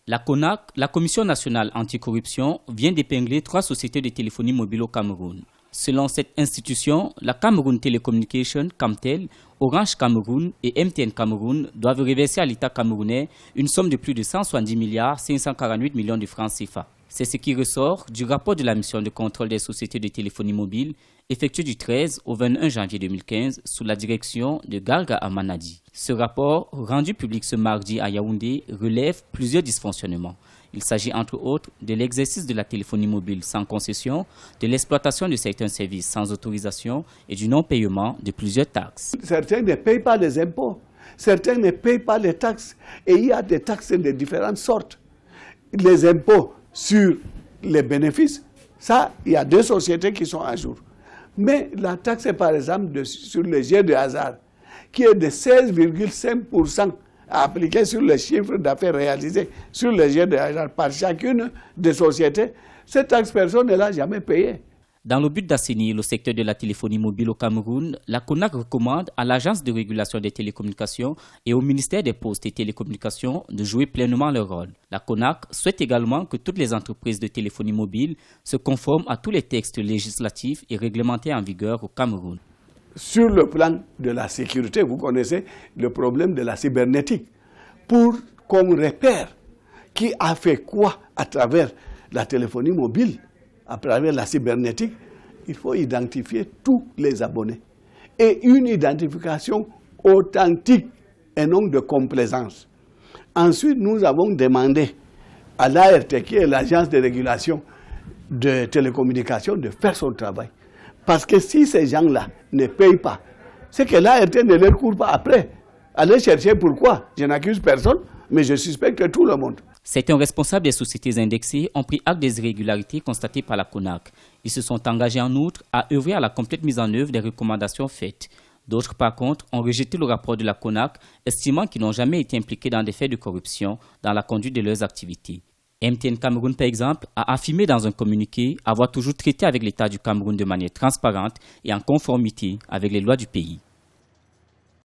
La CONAC, la Commission nationale anticorruption, vient d'épingler 3 sociétés de téléphonie mobile au Cameroun. Selon cette institution, la Cameroun Telecommunication, Camtel, Orange Cameroun et MTN Cameroun doivent reverser à l'État camerounais une somme de plus de 170 milliards 548 millions de francs CFA. C'est ce qui ressort du rapport de la mission de contrôle des sociétés de téléphonie mobile effectué du 13 au 21 janvier 2015 sous la direction de Garga Amanadi. Ce rapport, rendu public ce mardi à Yaoundé, relève plusieurs dysfonctionnements. Il s'agit entre autres de l'exercice de la téléphonie mobile sans concession, de l'exploitation de certains services sans autorisation et du non-paiement de plusieurs taxes. Certains ne payent pas les impôts, certains ne payent pas les taxes et il y a des taxes de différentes sortes. Les impôts sur les bénéfices, ça, il y a 2 sociétés qui sont à jour. Mais la taxe, par exemple, sur les jeux de hasard, qui est de 16,5% à appliquer sur le chiffre d'affaires réalisé sur les jeux de hasard par chacune des sociétés, cette taxe, personne ne l'a jamais payée. Dans le but d'assainir le secteur de la téléphonie mobile au Cameroun, la CONAC recommande à l'Agence de régulation des télécommunications et au ministère des Postes et Télécommunications de jouer pleinement leur rôle. La CONAC souhaite également que toutes les entreprises de téléphonie mobile se conforment à tous les textes législatifs et réglementaires en vigueur au Cameroun. Sur le plan de la sécurité, vous connaissez le problème de la cybernétique. Pour qu'on repère qui a fait quoi à travers la téléphonie mobile, à travers la cybernétique, il faut identifier tous les abonnés. Et une identification authentique et non de complaisance. Ensuite, nous avons demandé à l'ART, qui est l'agence de régulation de télécommunications, de faire son travail. Parce que si ces gens-là ne payent pas, c'est que l'ART ne leur court pas après. Allez chercher pourquoi. Je n'accuse personne, mais je suspecte tout le monde. Certains responsables des sociétés indexées ont pris acte des irrégularités constatées par la CONAC. Ils se sont engagés en outre à œuvrer à la complète mise en œuvre des recommandations faites. D'autres, par contre, ont rejeté le rapport de la CONAC, estimant qu'ils n'ont jamais été impliqués dans des faits de corruption dans la conduite de leurs activités. MTN Cameroun, par exemple, a affirmé dans un communiqué avoir toujours traité avec l'État du Cameroun de manière transparente et en conformité avec les lois du pays.